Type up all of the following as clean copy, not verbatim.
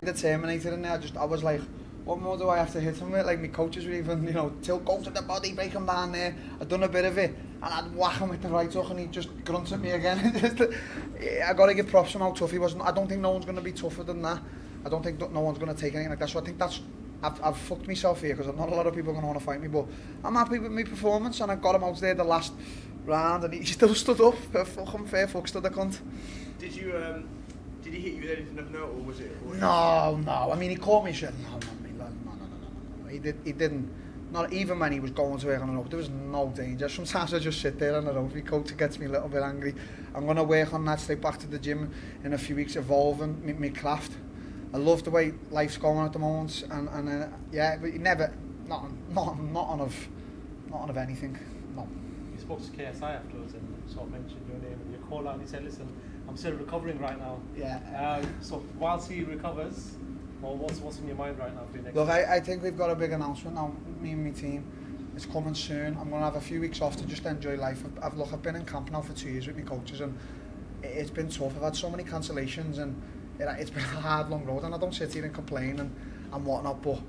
Terminator in there. I was like, what more do I have to hit him with? Like, my coaches were even, till go to the body, break him down there. I'd done a bit of it, and I'd whack him with the right hook, and he'd just grunt at me again. I got to give props to him how tough he was. I don't think no one's going to be tougher than that. I don't think no one's going to take anything like that. So I think I've fucked myself here, because not a lot of people are going to want to fight me, but I'm happy with my performance, and I got him out there the last round, and he still stood up. Fucking fair fucks to the cunt. Did he hit you with anything of note, or was it? No. I mean, he caught me shit. No. He didn't. Not even when he was going to work on the rope, there was no danger. Sometimes I just sit there on the rope. My coach gets me a little bit angry. I'm going to work on that, stay back to the gym in a few weeks, evolving my craft. I love the way life's going at the moment, and yeah, but never, not of anything. No. You spoke to KSI afterwards and sort of mentioned your name and your call out, and he said, "Listen, I'm still recovering right now." Yeah. So whilst he recovers, well, what's in your mind right now for your next? Look, I think we've got a big announcement now. Me and my team. It's coming soon. I'm going to have a few weeks off to just enjoy life. I've been in camp now for 2 years with my coaches, and it's been tough. I've had so many cancellations, and it's been a hard, long road. And I don't sit here and complain and whatnot, but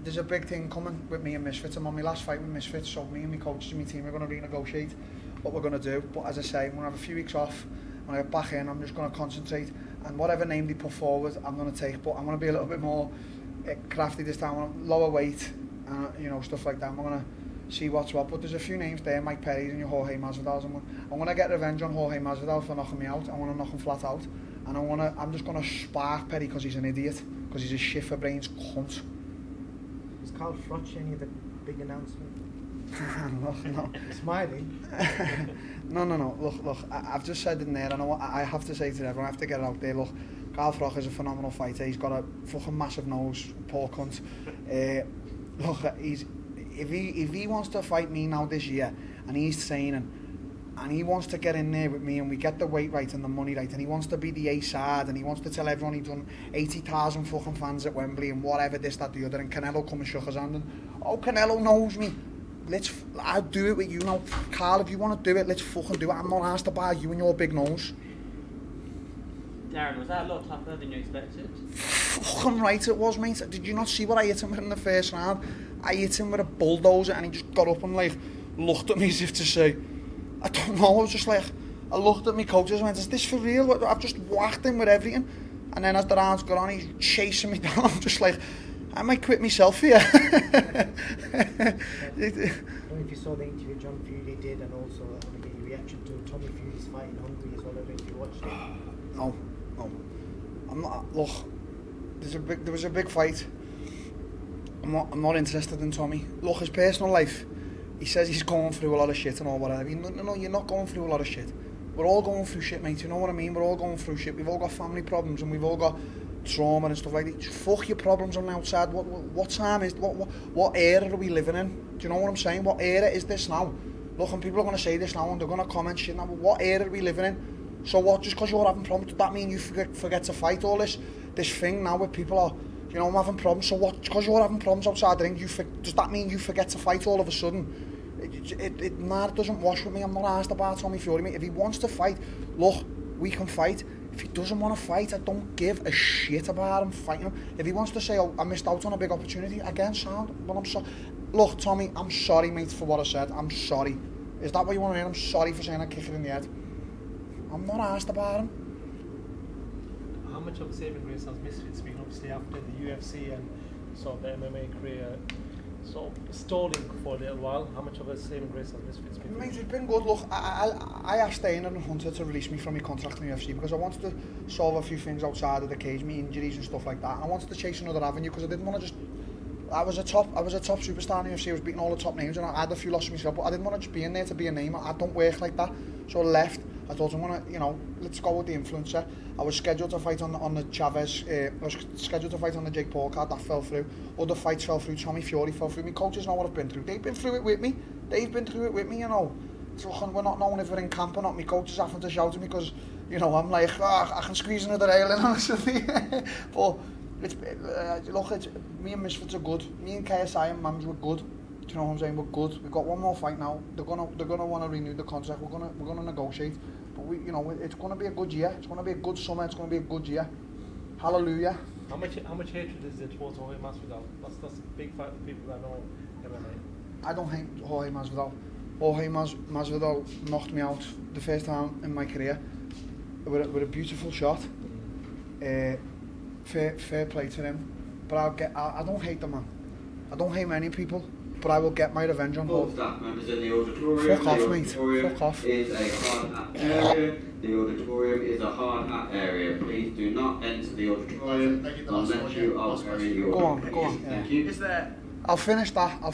there's a big thing coming with me and Misfits. I'm on my last fight with Misfits, so me and my coaches and my team are going to renegotiate what we're going to do. But as I say, I'm going to have a few weeks off. When I get back in, I'm just going to concentrate, and whatever name they put forward, I'm going to take. But I'm going to be a little bit more crafty this time. I'm going to lower weight, stuff like that. I'm going to see what's what. But there's a few names there, Mike Perry's and your Jorge Masvidal's. I'm going to get revenge on Jorge Masvidal for knocking me out. I want to knock him flat out, and I'm just going to spark Perry because he's an idiot, because he's a shifter brains cunt. Was Carl Froch any of the big announcement? No. Smiling. No. Look. I've just said in there. I know what I have to say to everyone. I have to get it out there. Look, Carl Froch is a phenomenal fighter. He's got a fucking massive nose, poor cunt. Look, if he wants to fight me now this year, and he's training, and he wants to get in there with me, and we get the weight right and the money right, and he wants to be the A-side, and he wants to tell everyone he's done 80,000 fucking fans at Wembley and whatever, this, that, the other, and Canelo come and shook his hand, and Canelo knows me. I'll do it with you now. Carl, if you want to do it, let's fucking do it. I'm not asked about you and your big nose. Darren, was that a lot tougher than you expected? Fucking right it was, mate. Did you not see what I hit him with in the first round? I hit him with a bulldozer, and he just got up and looked at me as if to say, I don't know. I was just I looked at my coaches and went, is this for real? I've just whacked him with everything. And then as the rounds got on, he's chasing me down. I'm just I might quit myself here. I don't know if you saw the interview John Fury did, and also the reaction to Tommy Fury's fight in Hungary as well. I don't know if you watched it. No. I'm not. Look, there was a big fight. I'm not interested in Tommy. Look, his personal life. He says he's going through a lot of shit and all whatever. I mean, no, you're not going through a lot of shit. We're all going through shit, mate. You know what I mean? We're all going through shit. We've all got family problems, and we've all got trauma and stuff like that. Just fuck your problems on the outside. What time is what era are we living in? Do you know what I'm saying? What era is this now? Look, and people are going to say this now, and they're going to comment shit now. But what era are we living in? So what? Just because you're having problems, does that mean you forget to fight? All this thing now where people are, I'm having problems. So what? Because you're having problems outside the ring, does that mean you forget to fight all of a sudden? It doesn't wash with me. I'm not asked about Tommy Fury, mate. If he wants to fight, look, we can fight. If he doesn't want to fight, I don't give a shit about him fighting him. If he wants to say, I missed out on a big opportunity, again, sound. But I'm sorry. Look, Tommy, I'm sorry, mate, for what I said. I'm sorry. Is that what you want to hear? I'm sorry for saying I kick it in the head. I'm not asked about him. How much of a saving grace has Misfits been, obviously, after the UFC and sort of the MMA career sort of stalling for a little while? How much of a saving grace has Misfits been? Mate, it's been good. Look, I asked Darren and Hunter to release me from my contract in the UFC because I wanted to solve a few things outside of the cage, me injuries and stuff like that. And I wanted to chase another avenue because I didn't want to just. I was a top superstar in the UFC. I was beating all the top names, and I had a few losses myself. But I didn't want to just be in there to be a name. I don't work like that. So I left. I thought I'm gonna, let's go with the influencer. I was scheduled to fight on the Chavez. I was scheduled to fight on the Jake Paul card. That fell through. Other fights fell through. Tommy Fury fell through. My coaches know what I've been through. They've been through it with me. So we're not knowing if we're in camp or not. My coaches having to shout at me because, I'm I can squeeze another rail in, honestly. But it's me and Misfits are good. Me and KSI and Mams were good. Do you know what I'm saying? We're good. We've got one more fight now. They're gonna want to renew the contract. We're gonna negotiate. But it's gonna be a good year. It's gonna be a good summer. It's gonna be a good year. Hallelujah. How much hatred is there towards Jorge Masvidal? That's a big fact for people that know MMA. I don't hate Jorge Masvidal. Jorge Masvidal knocked me out the first time in my career with a beautiful shot. Fair play to him. But I don't hate the man. I don't hate many people, but I will get my revenge on All him. staff members in the auditorium. Fuck off, the mate. auditorium Fuck off. is a hard hat area. The auditorium is a hard hat area. Please do not enter the auditorium unless you are wearing your. Go on. Thank you. Is there? I'll finish that. I'll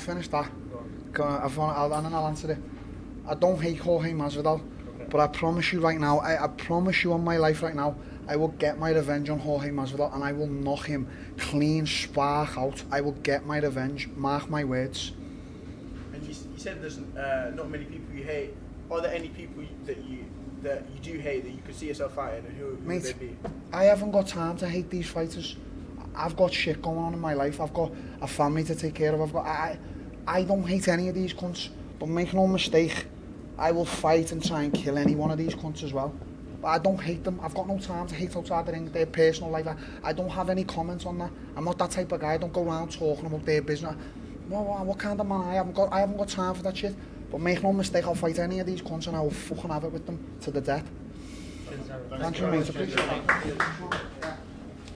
answer it. I don't hate Jorge Masvidal, but I promise you right now, I promise you on my life right now, I will get my revenge on Jorge Masvidal and I will knock him clean spark out. I will get my revenge. Mark my words. And you said there's not many people you hate. Are there any people that you do hate that you could see yourself fighting, and who would they be? I haven't got time to hate these fighters. I've got shit going on in my life. I've got a family to take care of. I don't hate any of these cunts. But make no mistake, I will fight and try and kill any one of these cunts as well. But I don't hate them. I've got no time to hate outside the ring, their personal life. I don't have any comments on that. I'm not that type of guy. I don't go around talking about their business. What kind of man I haven't got time for that shit. But make no mistake, I'll fight any of these cunts and I will fucking have it with them to the death. Thank you, mate. Appreciate that.